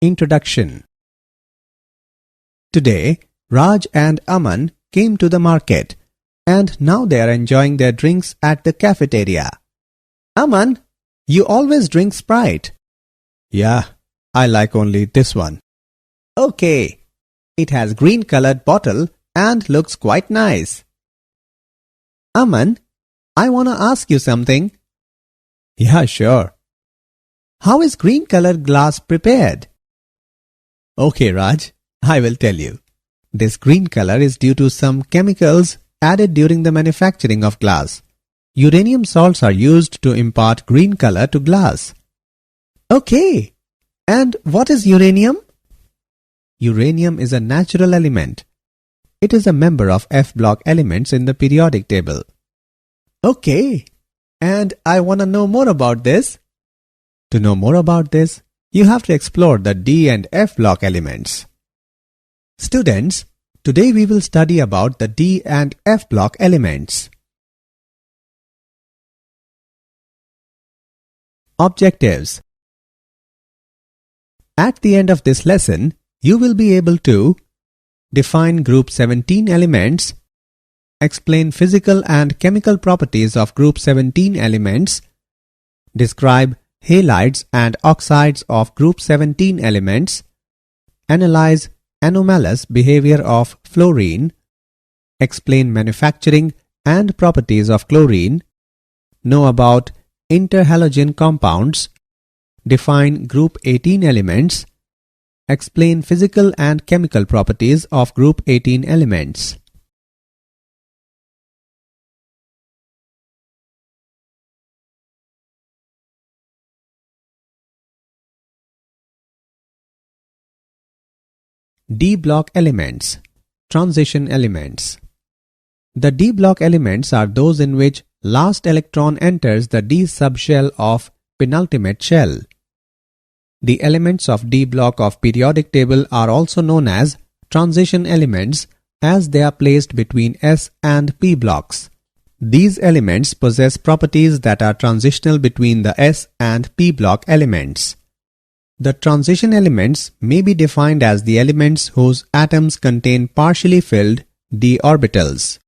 Introduction. Today, Raj and Aman came to the market and now they are enjoying their drinks at the cafeteria. Aman, you always drink Sprite. Yeah, I like only this one. Okay, it has green colored bottle and looks quite nice. Aman, I wanna ask you something. Yeah, sure. How is green colored glass prepared? Okay, Raj, I will tell you. This green color is due to some chemicals added during the manufacturing of glass. Uranium salts are used to impart green color to glass. Okay, and what is uranium? Uranium is a natural element. It is a member of F block elements in the periodic table. Okay, and I want to know more about this. To know more about this, you have to explore the D and F block elements. Students, today we will study about the D and F block elements. Objectives. At the end of this lesson, you will be able to define group 17 elements, explain physical and chemical properties of group 17 elements, describe halides and oxides of group 17 elements, analyze anomalous behavior of fluorine, explain manufacturing and properties of chlorine, know about interhalogen compounds, define group 18 elements, explain physical and chemical properties of group 18 elements. D block elements. Transition elements. The D block elements are those in which last electron enters the D subshell of penultimate shell. The elements of D block of periodic table are also known as transition elements as they are placed between S and P blocks. These elements possess properties that are transitional between the S and P block elements. The transition elements may be defined as the elements whose atoms contain partially filled d orbitals.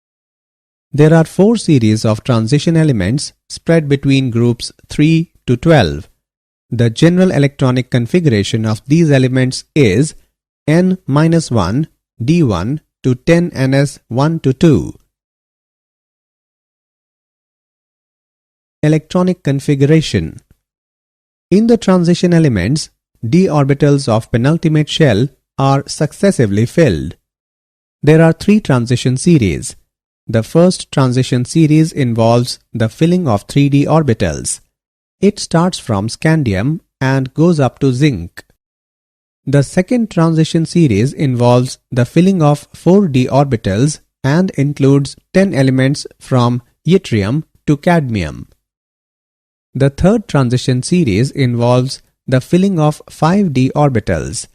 There are 4 series of transition elements spread between groups 3 to 12. The general electronic configuration of these elements is n-1 d1 to 10ns1 to 2. Electronic configuration. In the transition elements, d orbitals of penultimate shell are successively filled. There are 3 transition series. The first transition series involves the filling of 3d orbitals. It starts from scandium and goes up to zinc. The second transition series involves the filling of 4d orbitals and includes 10 elements from yttrium to cadmium. The third transition series involves the filling of 5d orbitals.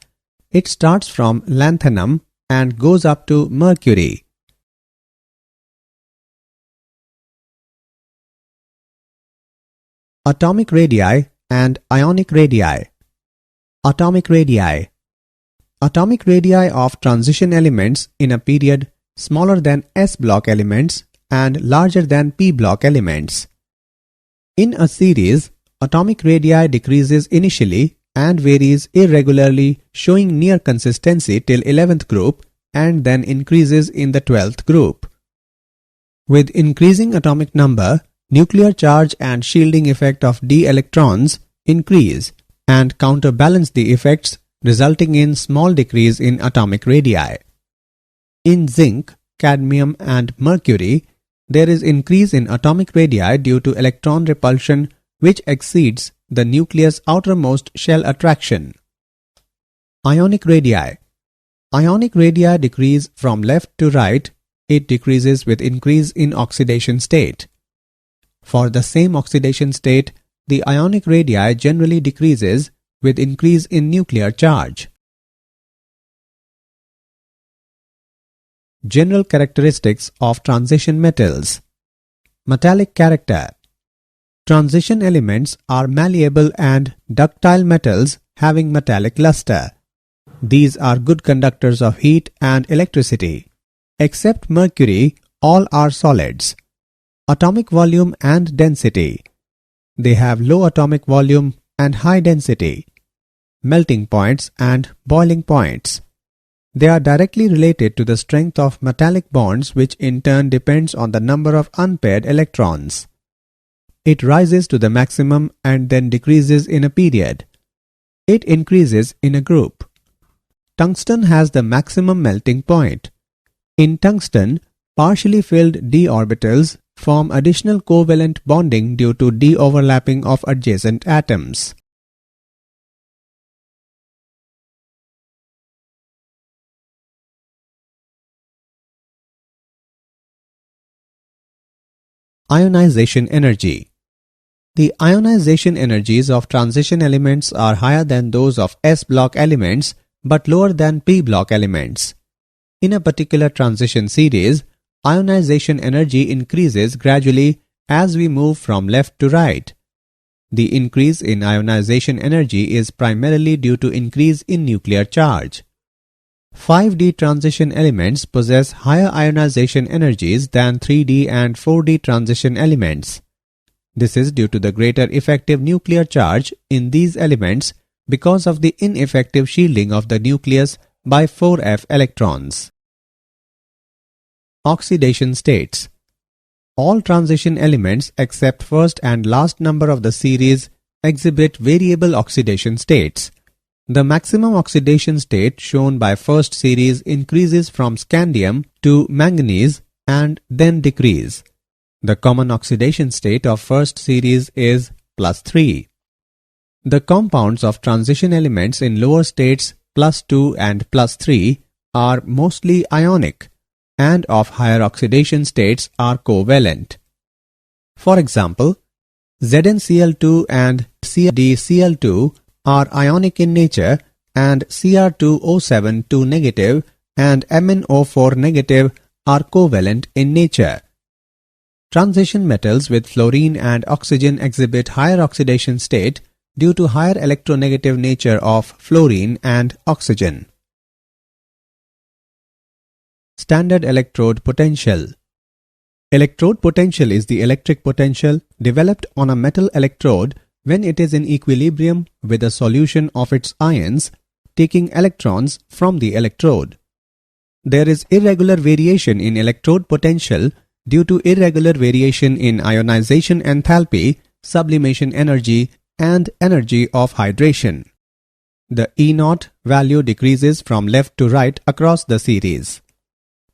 It starts from lanthanum and goes up to mercury. Atomic radii and ionic radii. Atomic radii. Atomic radii of transition elements in a period smaller than S block elements and larger than P block elements. In a series, atomic radii decreases initially and varies irregularly, showing near consistency till 11th group and then increases in the 12th group. With increasing atomic number, nuclear charge and shielding effect of d electrons increase and counterbalance the effects, resulting in small decrease in atomic radii. In zinc, cadmium and mercury, there is increase in atomic radii due to electron repulsion which exceeds the nucleus' outermost shell attraction. Ionic radii. Ionic radii decrease from left to right. It decreases with increase in oxidation state. For the same oxidation state, the ionic radii generally decreases with increase in nuclear charge. General characteristics of transition metals. Metallic character. Transition elements are malleable and ductile metals having metallic luster. These are good conductors of heat and electricity. Except mercury, all are solids. Atomic volume and density. They have low atomic volume and high density. Melting points and boiling points. They are directly related to the strength of metallic bonds, which in turn depends on the number of unpaired electrons. It rises to the maximum and then decreases in a period. It increases in a group. Tungsten has the maximum melting point. In tungsten, partially filled d orbitals form additional covalent bonding due to de-overlapping of adjacent atoms. Ionization energy. The ionization energies of transition elements are higher than those of s-block elements but lower than p-block elements. In a particular transition series, ionization energy increases gradually as we move from left to right. The increase in ionization energy is primarily due to increase in nuclear charge. 5D transition elements possess higher ionization energies than 3D and 4D transition elements. This is due to the greater effective nuclear charge in these elements because of the ineffective shielding of the nucleus by 4f electrons. Oxidation states. All transition elements except first and last number of the series exhibit variable oxidation states. The maximum oxidation state shown by first series increases from scandium to manganese and then decrease. The common oxidation state of first series is +3. The compounds of transition elements in lower states +2 and +3 are mostly ionic and of higher oxidation states are covalent. For example, ZnCl2 and CdCl2 are ionic in nature and Cr2O7 negative and MnO4 negative are covalent in nature. Transition metals with fluorine and oxygen exhibit higher oxidation state due to higher electronegative nature of fluorine and oxygen. Standard electrode potential. Electrode potential is the electric potential developed on a metal electrode when it is in equilibrium with a solution of its ions, taking electrons from the electrode. There is irregular variation in electrode potential due to irregular variation in ionization enthalpy, sublimation energy, and energy of hydration. The E0 value decreases from left to right across the series.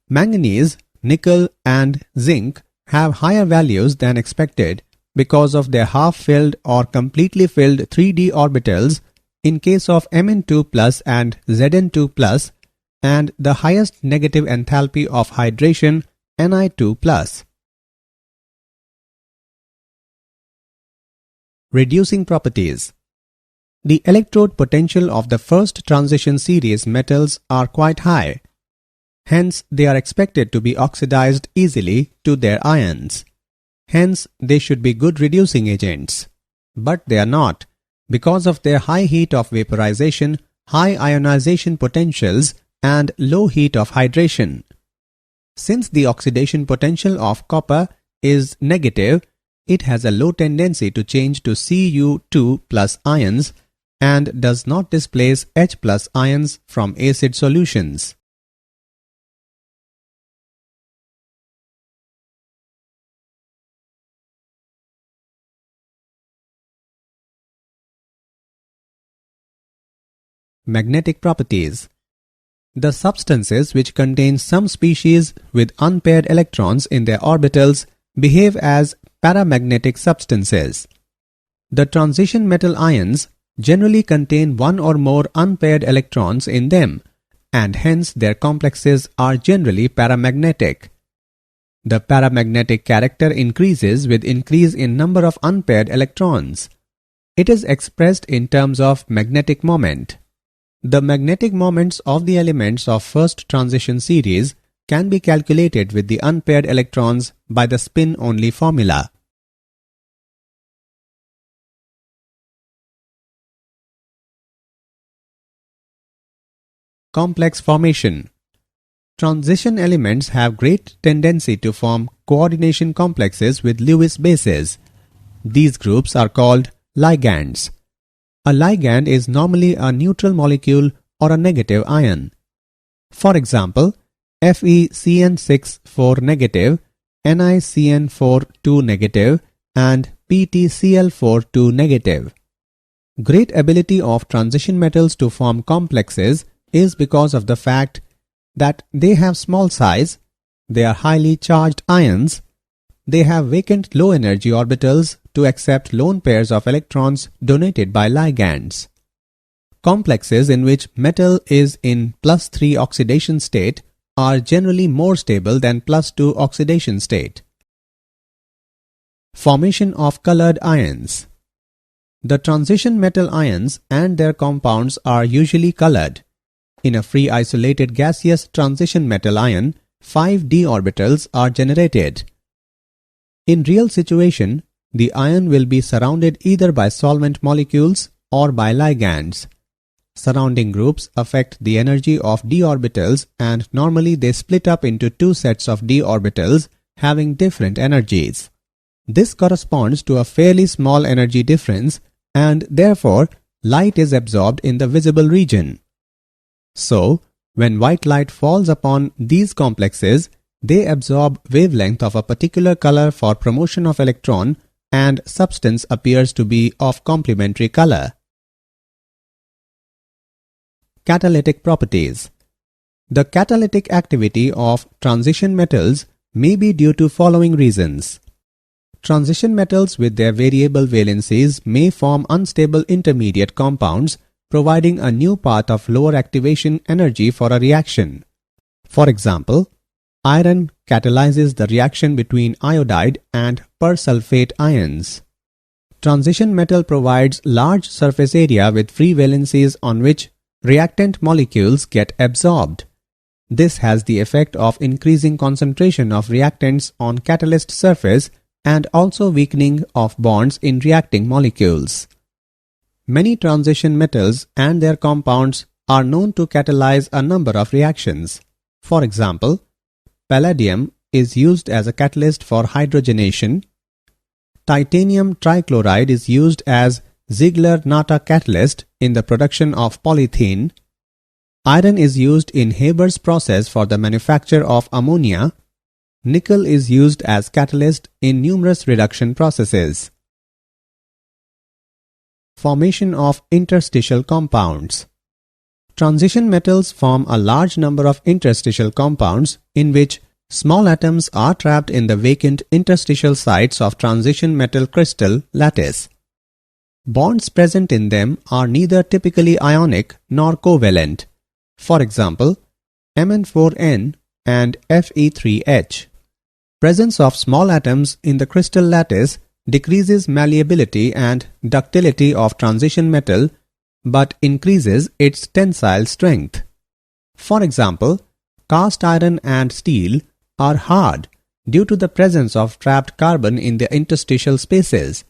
Manganese, nickel, and zinc have higher values than expected because of their half-filled or completely filled 3d orbitals in case of Mn2+ and Zn2+, and the highest negative enthalpy of hydration Ni2+. Reducing properties. The electrode potential of the first transition series metals are quite high. Hence, they are expected to be oxidized easily to their ions. Hence, they should be good reducing agents. But they are not, because of their high heat of vaporization, high ionization potentials, and low heat of hydration. Since the oxidation potential of copper is negative, it has a low tendency to change to Cu2+ ions and does not displace H+ ions from acid solutions. Magnetic properties. The substances which contain some species with unpaired electrons in their orbitals behave as paramagnetic substances. The transition metal ions generally contain one or more unpaired electrons in them, and hence their complexes are generally paramagnetic. The paramagnetic character increases with increase in number of unpaired electrons. It is expressed in terms of magnetic moment. The magnetic moments of the elements of first transition series can be calculated with the unpaired electrons by the spin-only formula. Complex formation. Transition elements have great tendency to form coordination complexes with Lewis bases. These groups are called ligands. A ligand is normally a neutral molecule or a negative ion. For example, FeCN6 4 negative, NiCN4 2 negative, and PtCl4 2 negative. Great ability of transition metals to form complexes is because of the fact that they have small size, they are highly charged ions, they have vacant low energy orbitals to accept lone pairs of electrons donated by ligands. Complexes in which metal is in +3 oxidation state are generally more stable than +2 oxidation state. Formation of colored ions. The transition metal ions and their compounds are usually colored. In a free isolated gaseous transition metal ion, 5 d orbitals are generated. In real situation, the ion will be surrounded either by solvent molecules or by ligands. Surrounding groups affect the energy of d orbitals, and normally they split up into two sets of d orbitals having different energies. This corresponds to a fairly small energy difference, and therefore light is absorbed in the visible region. So, when white light falls upon these complexes, they absorb wavelength of a particular color for promotion of electron, and substance appears to be of complementary color. Catalytic properties. The catalytic activity of transition metals may be due to following reasons. Transition metals with their variable valencies may form unstable intermediate compounds, providing a new path of lower activation energy for a reaction. For example, iron catalyzes the reaction between iodide and persulfate ions. Transition metal provides large surface area with free valencies on which reactant molecules get absorbed. This has the effect of increasing concentration of reactants on catalyst surface and also weakening of bonds in reacting molecules. Many transition metals and their compounds are known to catalyze a number of reactions. For example, palladium is used as a catalyst for hydrogenation. Titanium trichloride is used as Ziegler-Natta catalyst in the production of polythene. Iron is used in Haber's process for the manufacture of ammonia. Nickel is used as catalyst in numerous reduction processes. Formation of interstitial compounds. Transition metals form a large number of interstitial compounds in which small atoms are trapped in the vacant interstitial sites of transition metal crystal lattice. Bonds present in them are neither typically ionic nor covalent. For example, Mn4n and Fe3H. Presence of small atoms in the crystal lattice decreases malleability and ductility of transition metal but increases its tensile strength. For example, cast iron and steel are hard due to the presence of trapped carbon in the interstitial spaces.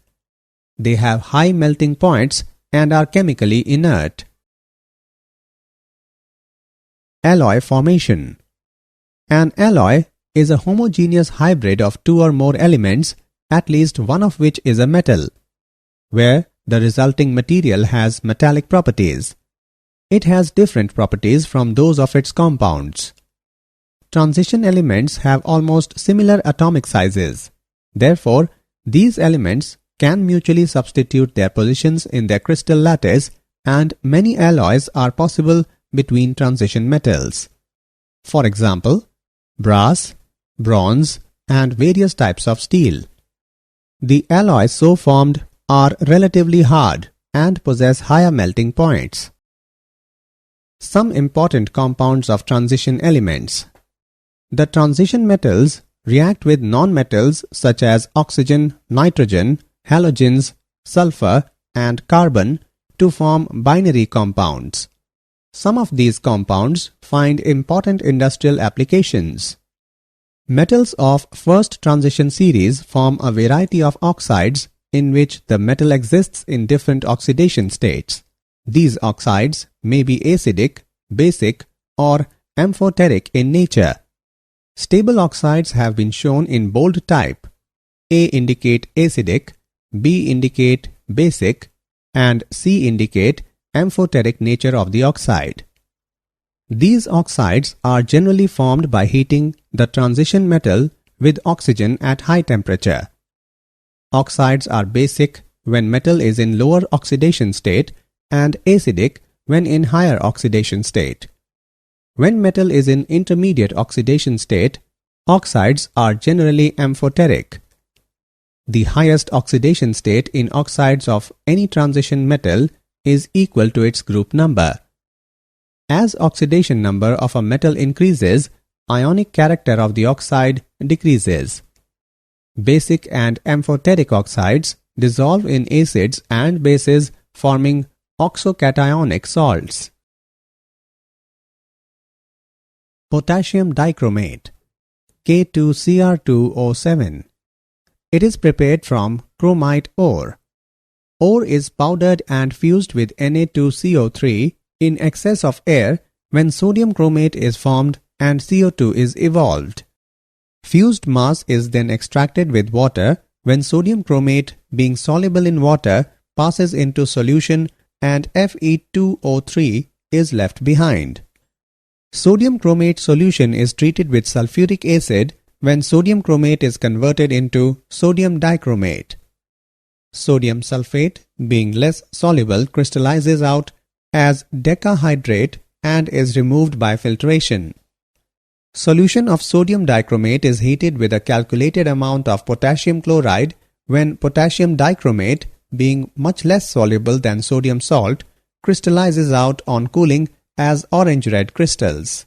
They have high melting points and are chemically inert. Alloy formation. An alloy is a homogeneous hybrid of two or more elements, at least one of which is a metal, where the resulting material has metallic properties. It has different properties from those of its compounds. Transition elements have almost similar atomic sizes. Therefore, these elements can mutually substitute their positions in their crystal lattice, and many alloys are possible between transition metals. For example, brass, bronze, and various types of steel. The alloys so formed are relatively hard and possess higher melting points. Some important compounds of transition elements. The transition metals react with nonmetals such as oxygen, nitrogen, halogens, sulfur, and carbon to form binary compounds. Some of these compounds find important industrial applications. Metals of first transition series form a variety of oxides in which the metal exists in different oxidation states. These oxides may be acidic, basic, or amphoteric in nature. Stable oxides have been shown in bold type. A indicate acidic, B indicate basic, and C indicate amphoteric nature of the oxide. These oxides are generally formed by heating the transition metal with oxygen at high temperature. Oxides are basic when metal is in lower oxidation state and acidic when in higher oxidation state. When metal is in intermediate oxidation state, oxides are generally amphoteric. The highest oxidation state in oxides of any transition metal is equal to its group number. As oxidation number of a metal increases, ionic character of the oxide decreases. Basic and amphoteric oxides dissolve in acids and bases, forming oxocationic salts. Potassium dichromate, K2Cr2O7. It is prepared from chromite ore. Ore is powdered and fused with Na2CO3 in excess of air when sodium chromate is formed and CO2 is evolved. Fused mass is then extracted with water when sodium chromate, being soluble in water, passes into solution and Fe2O3 is left behind. Sodium chromate solution is treated with sulfuric acid when sodium chromate is converted into sodium dichromate. Sodium sulfate, being less soluble, crystallizes out as decahydrate and is removed by filtration. Solution of sodium dichromate is heated with a calculated amount of potassium chloride when potassium dichromate, being much less soluble than sodium salt, crystallizes out on cooling as orange-red crystals.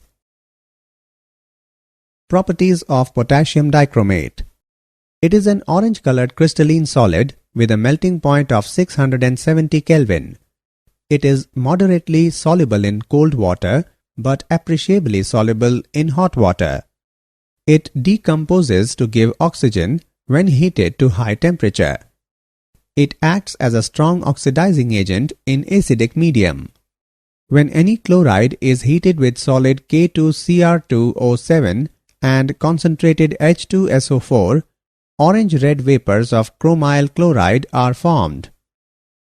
Properties of potassium dichromate. It is an orange-colored crystalline solid with a melting point of 670 Kelvin. It is moderately soluble in cold water but appreciably soluble in hot water. It decomposes to give oxygen when heated to high temperature. It acts as a strong oxidizing agent in acidic medium. When any chloride is heated with solid K2Cr2O7 and concentrated H2SO4, orange-red vapors of chromyl chloride are formed.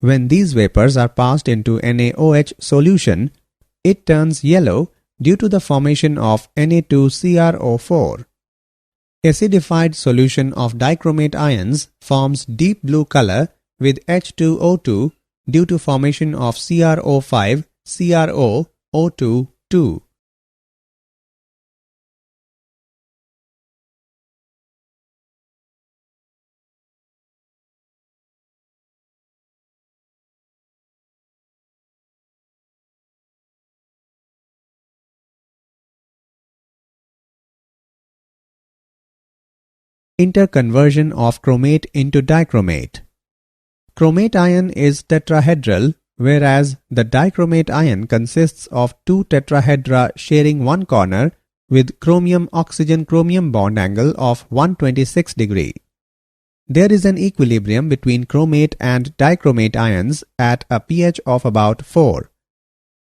When these vapors are passed into NaOH solution, it turns yellow due to the formation of Na2CrO4. Acidified solution of dichromate ions forms deep blue color with H2O2 due to formation of CrO5 CrOO2. Interconversion of chromate into dichromate. Chromate ion is tetrahedral, whereas the dichromate ion consists of two tetrahedra sharing one corner with chromium-oxygen-chromium bond angle of 126 degree. There is an equilibrium between chromate and dichromate ions at a pH of about 4.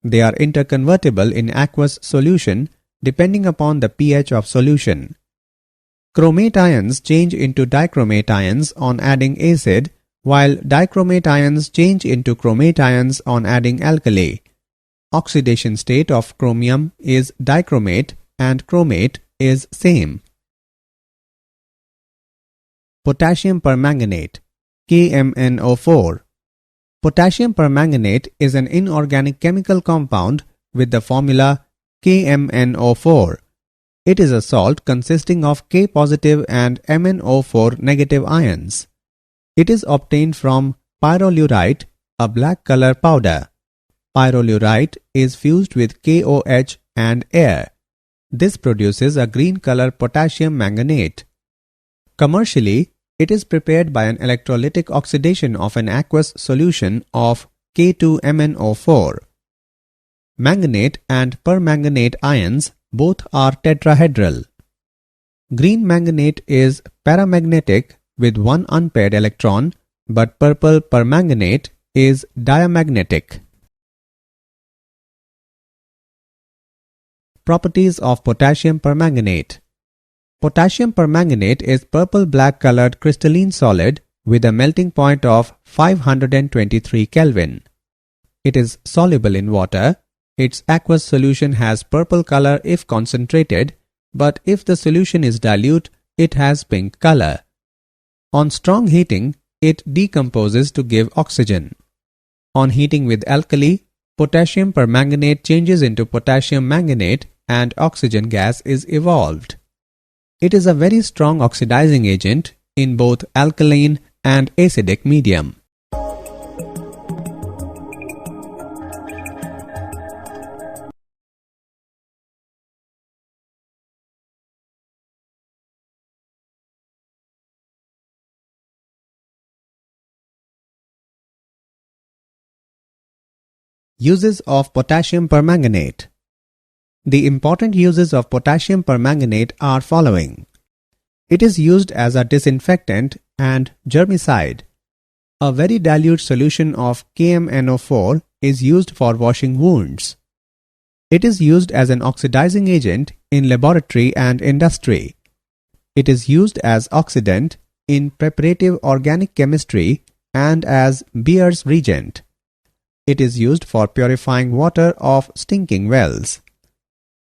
They are interconvertible in aqueous solution depending upon the pH of solution. Chromate ions change into dichromate ions on adding acid, while dichromate ions change into chromate ions on adding alkali. Oxidation state of chromium is dichromate and chromate is same. Potassium permanganate, KMnO4. Potassium permanganate is an inorganic chemical compound with the formula KMnO4. It is a salt consisting of K positive and MnO4 negative ions. It is obtained from pyrolurite, a black color powder. Pyrolurite is fused with KOH and air. This produces a green color potassium manganate. Commercially, it is prepared by an electrolytic oxidation of an aqueous solution of K2MnO4. Manganate and permanganate ions both are tetrahedral. Green manganate is paramagnetic with one unpaired electron, but purple permanganate is diamagnetic. Properties of potassium permanganate. Potassium permanganate is purple-black colored crystalline solid with a melting point of 523 Kelvin. It is soluble in water. Its aqueous solution has purple color if concentrated, but if the solution is dilute, it has pink color. On strong heating, it decomposes to give oxygen. On heating with alkali, potassium permanganate changes into potassium manganate and oxygen gas is evolved. It is a very strong oxidizing agent in both alkaline and acidic medium. Uses of potassium permanganate. The important uses of potassium permanganate are following. It is used as a disinfectant and germicide. A very dilute solution of KMnO4 is used for washing wounds. It is used as an oxidizing agent in laboratory and industry. It is used as oxidant in preparative organic chemistry and as Beer's reagent. It is used for purifying water of stinking wells.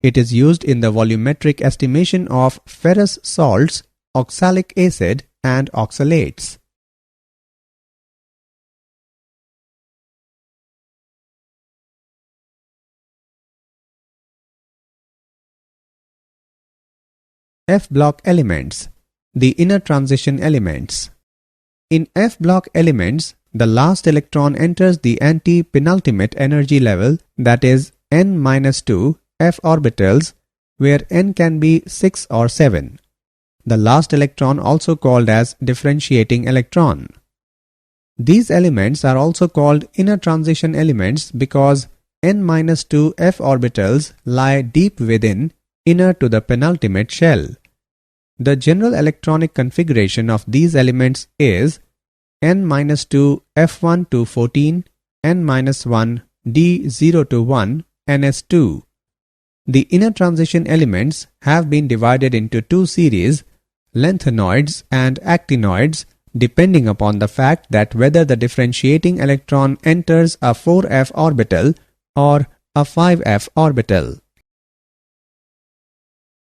It is used in the volumetric estimation of ferrous salts, oxalic acid, and oxalates. F-block elements, the inner transition elements. In F-block elements, the last electron enters the anti-penultimate energy level, that is n-2 f orbitals, where n can be 6 or 7. The last electron also called as differentiating electron. These elements are also called inner transition elements because n-2 f orbitals lie deep within, inner to the penultimate shell. The general electronic configuration of these elements is n-2 f1 to 14, n-1 d0 to 1, ns2. The inner transition elements have been divided into two series, lanthanoids and actinoids, depending upon the fact that whether the differentiating electron enters a 4f orbital or a 5f orbital.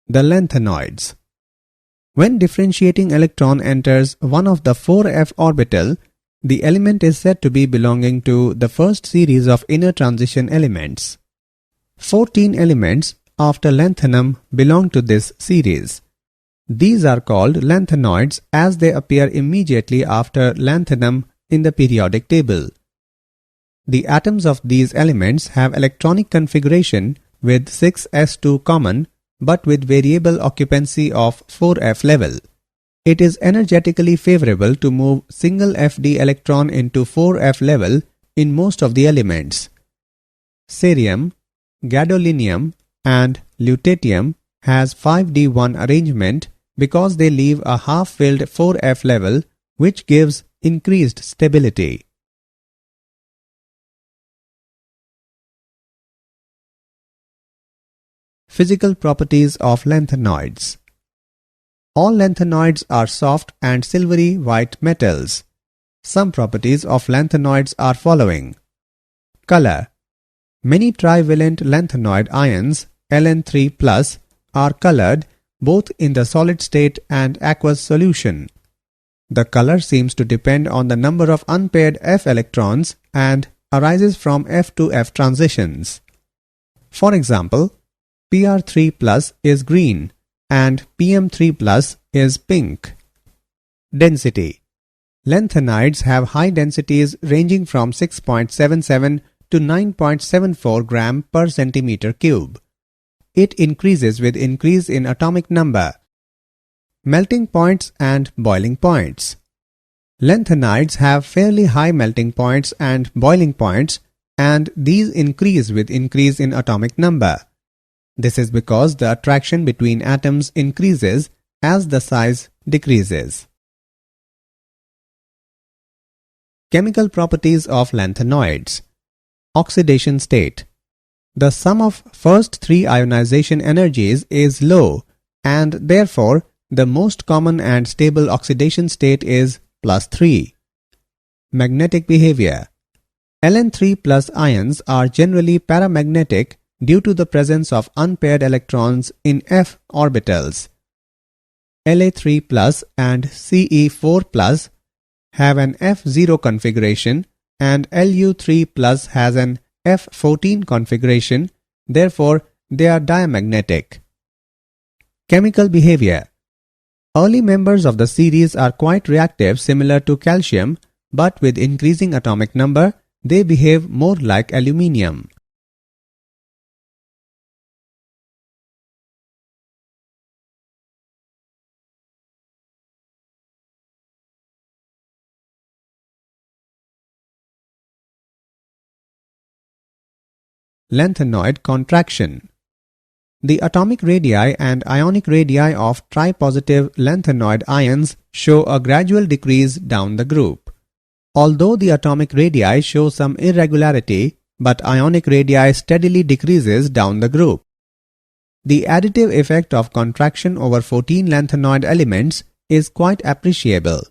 The lanthanoids. When differentiating electron enters one of the 4f orbital, the element is said to be belonging to the first series of inner transition elements. 14 elements after lanthanum belong to this series. These are called lanthanoids as they appear immediately after lanthanum in the periodic table. The atoms of these elements have electronic configuration with 6s2 common but with variable occupancy of 4f level. It is energetically favorable to move single Fd electron into 4f level in most of the elements. Cerium, gadolinium and lutetium has 5d1 arrangement because they leave a half-filled 4f level which gives increased stability. Physical properties of lanthanoids. All lanthanoids are soft and silvery white metals. Some properties of lanthanoids are following. Color. Many trivalent lanthanoid ions, Ln3+, are colored both in the solid state and aqueous solution. The color seems to depend on the number of unpaired F electrons and arises from F to F transitions. For example, Pr3+ is green and Pm3+ is pink. Density. Lanthanides have high densities ranging from 6.77 to 9.74 gram per centimeter cube. It increases with increase in atomic number. Melting points and boiling points. Lanthanides have fairly high melting points and boiling points, and these increase with increase in atomic number. This is because the attraction between atoms increases as the size decreases. Chemical properties of lanthanoids. Oxidation state. The sum of first three ionization energies is low, and therefore the most common and stable oxidation state is +3. Magnetic behavior. Ln3 plus ions are generally paramagnetic due to the presence of unpaired electrons in f orbitals. La3 plus and Ce4 plus have an F0 configuration and Lu3 plus has an F14 configuration, therefore they are diamagnetic. Chemical behavior. Early members of the series are quite reactive, similar to calcium, but with increasing atomic number, they behave more like aluminium. Lanthanoid contraction. The atomic radii and ionic radii of tripositive lanthanoid ions show a gradual decrease down the group. Although the atomic radii show some irregularity, but ionic radii steadily decreases down the group. The additive effect of contraction over 14 lanthanoid elements is quite appreciable.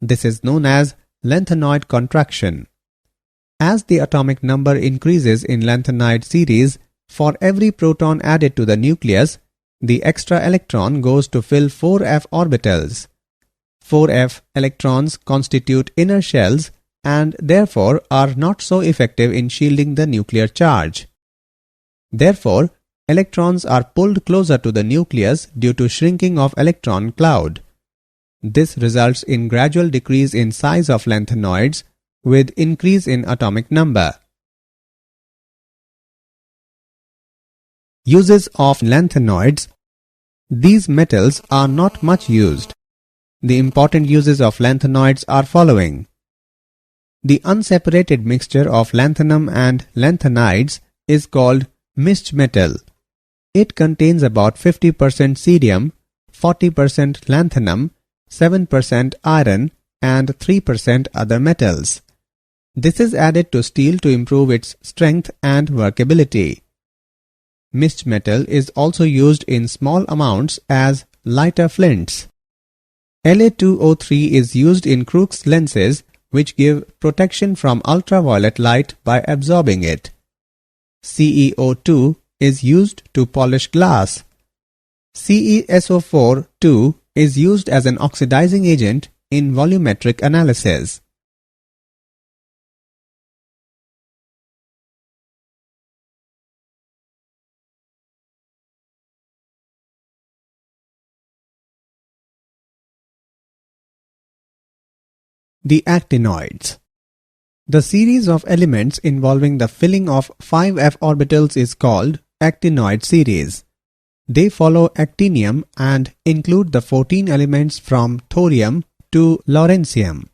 This is known as lanthanoid contraction. As the atomic number increases in lanthanide series, for every proton added to the nucleus, the extra electron goes to fill 4f orbitals. 4f electrons constitute inner shells and therefore are not so effective in shielding the nuclear charge. Therefore, electrons are pulled closer to the nucleus due to shrinking of electron cloud. This results in gradual decrease in size of lanthanoids with increase in atomic number. Uses of lanthanoids. These metals are not much used. The important uses of lanthanoids are following. The unseparated mixture of lanthanum and lanthanides is called mixed metal. It contains about 50% cerium, 40% lanthanum, 7% iron and 3% other metals. This is added to steel to improve its strength and workability. Mixed metal is also used in small amounts as lighter flints. La2O3 is used in Crookes lenses which give protection from ultraviolet light by absorbing it. CeO2 is used to polish glass. CeSO4 is used as an oxidizing agent in volumetric analysis. The actinoids. The series of elements involving the filling of 5f orbitals is called actinoid series. They follow actinium and include the 14 elements from thorium to lawrencium.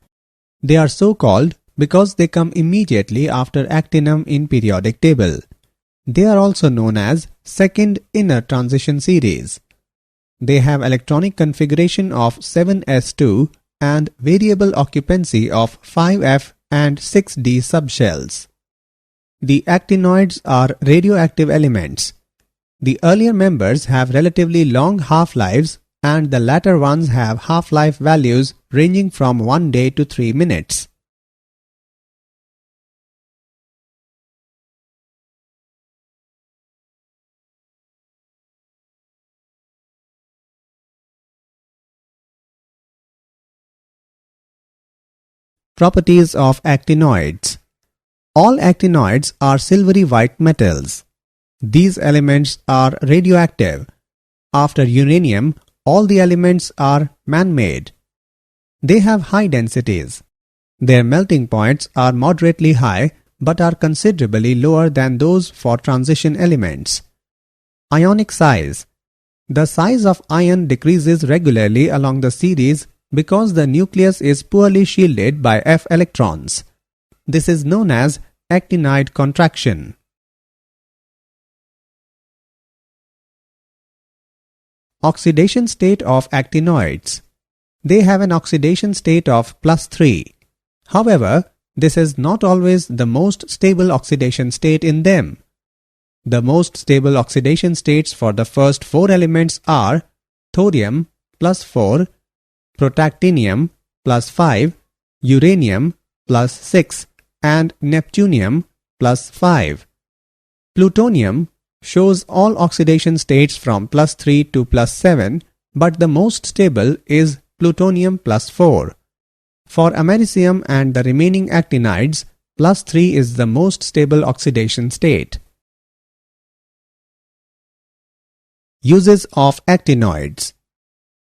They are so called because they come immediately after actinum in periodic table. They are also known as second inner transition series. They have electronic configuration of 7s2 and variable occupancy of 5f and 6d subshells. The actinoids are radioactive elements. The earlier members have relatively long half-lives and the latter ones have half-life values ranging from 1 day to 3 minutes. Properties of actinoids. All actinoids are silvery white metals. These elements are radioactive. After uranium, all the elements are man-made. They have high densities. Their melting points are moderately high but are considerably lower than those for transition elements. Ionic size. The size of ion decreases regularly along the series because the nucleus is poorly shielded by f electrons. This is known as actinide contraction. Oxidation state of actinoids. They have an oxidation state of +3. However, this is not always the most stable oxidation state in them. The most stable oxidation states for the first 4 elements are thorium plus 4, protactinium plus 5, uranium plus 6, and neptunium plus 5. Plutonium shows all oxidation states from plus 3 to plus 7, but the most stable is plutonium plus 4. For americium and the remaining actinides, plus 3 is the most stable oxidation state. Uses of actinoids.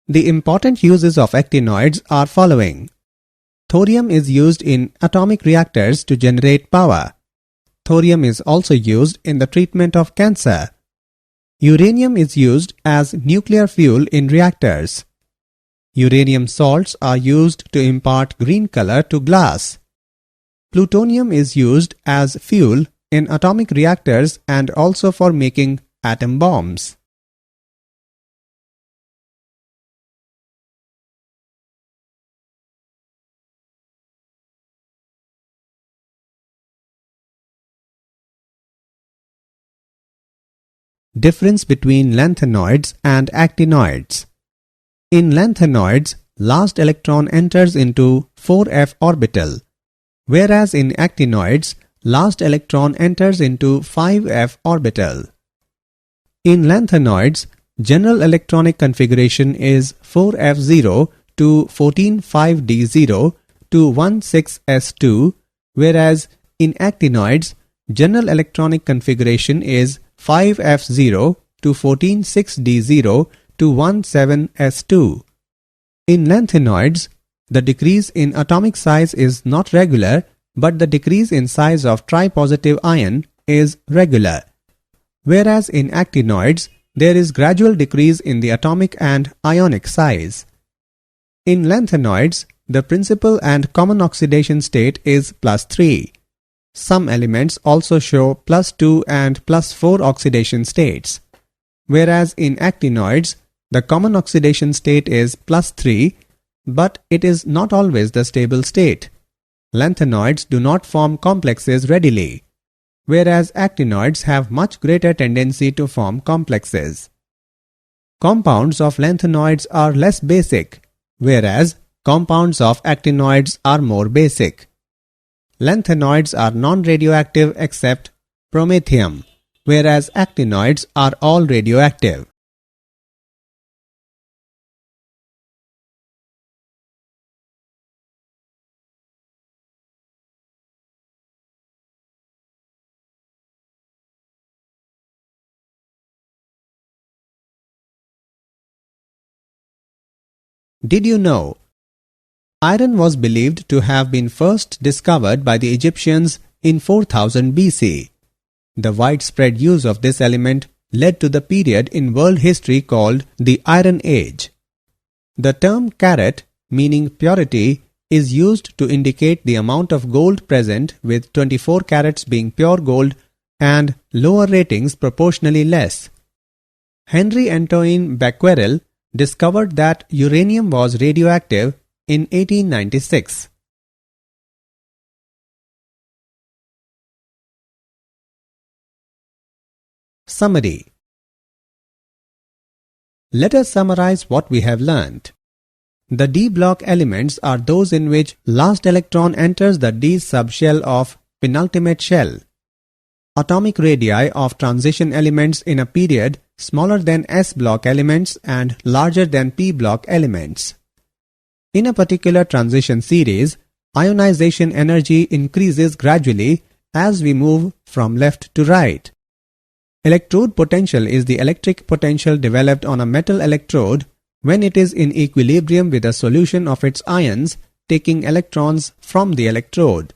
The important uses of actinoids are following. Thorium is used in atomic reactors to generate power. Thorium is also used in the treatment of cancer. Uranium is used as nuclear fuel in reactors. Uranium salts are used to impart green color to glass. Plutonium is used as fuel in atomic reactors and also for making atom bombs. Difference between lanthanoids and actinoids. In lanthanoids, last electron enters into 4f orbital, whereas in actinoids, last electron enters into 5f orbital. In lanthanoids, general electronic configuration is 4f0 to 14,5d0 to 16s2, whereas in actinoids, general electronic configuration is 5f0 to 14,6d0 to 17s2. In lanthanoids, the decrease in atomic size is not regular, but the decrease in size of tripositive ion is regular. Whereas in actinoids, there is gradual decrease in the atomic and ionic size. In lanthanoids, the principal and common oxidation state is plus 3. Some elements also show plus 2 and plus 4 oxidation states, whereas in actinoids, the common oxidation state is plus 3, but it is not always the stable state. Lanthanoids do not form complexes readily, whereas actinoids have much greater tendency to form complexes. Compounds of lanthanoids are less basic, whereas compounds of actinoids are more basic. Lanthanoids are non-radioactive except promethium, whereas actinoids are all radioactive. Did you know? Iron was believed to have been first discovered by the Egyptians in 4000 BC. The widespread use of this element led to the period in world history called the Iron Age. The term carat, meaning purity, is used to indicate the amount of gold present, with 24 carats being pure gold and lower ratings proportionally less. Henry Antoine Becquerel discovered that uranium was radioactive in 1896. Summary. Let us summarize what we have learnt. The d block elements are those in which last electron enters the d subshell of penultimate shell. Atomic radii of transition elements in a period smaller than s block elements and larger than p block elements. In a particular transition series, ionization energy increases gradually as we move from left to right. Electrode potential is the electric potential developed on a metal electrode when it is in equilibrium with a solution of its ions taking electrons from the electrode.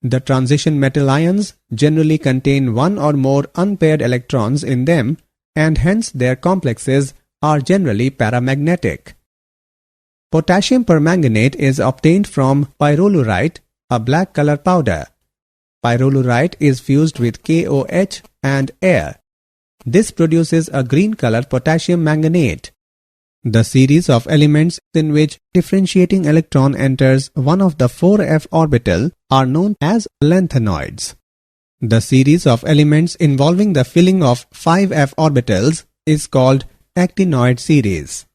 The transition metal ions generally contain one or more unpaired electrons in them, and hence their complexes are generally paramagnetic. Potassium permanganate is obtained from pyrolurite, a black color powder. Pyrrolurite is fused with KOH and air. This produces a green color potassium manganate. The series of elements in which differentiating electron enters one of the 4f orbital are known as lanthanoids. The series of elements involving the filling of 5f orbitals is called actinoid series.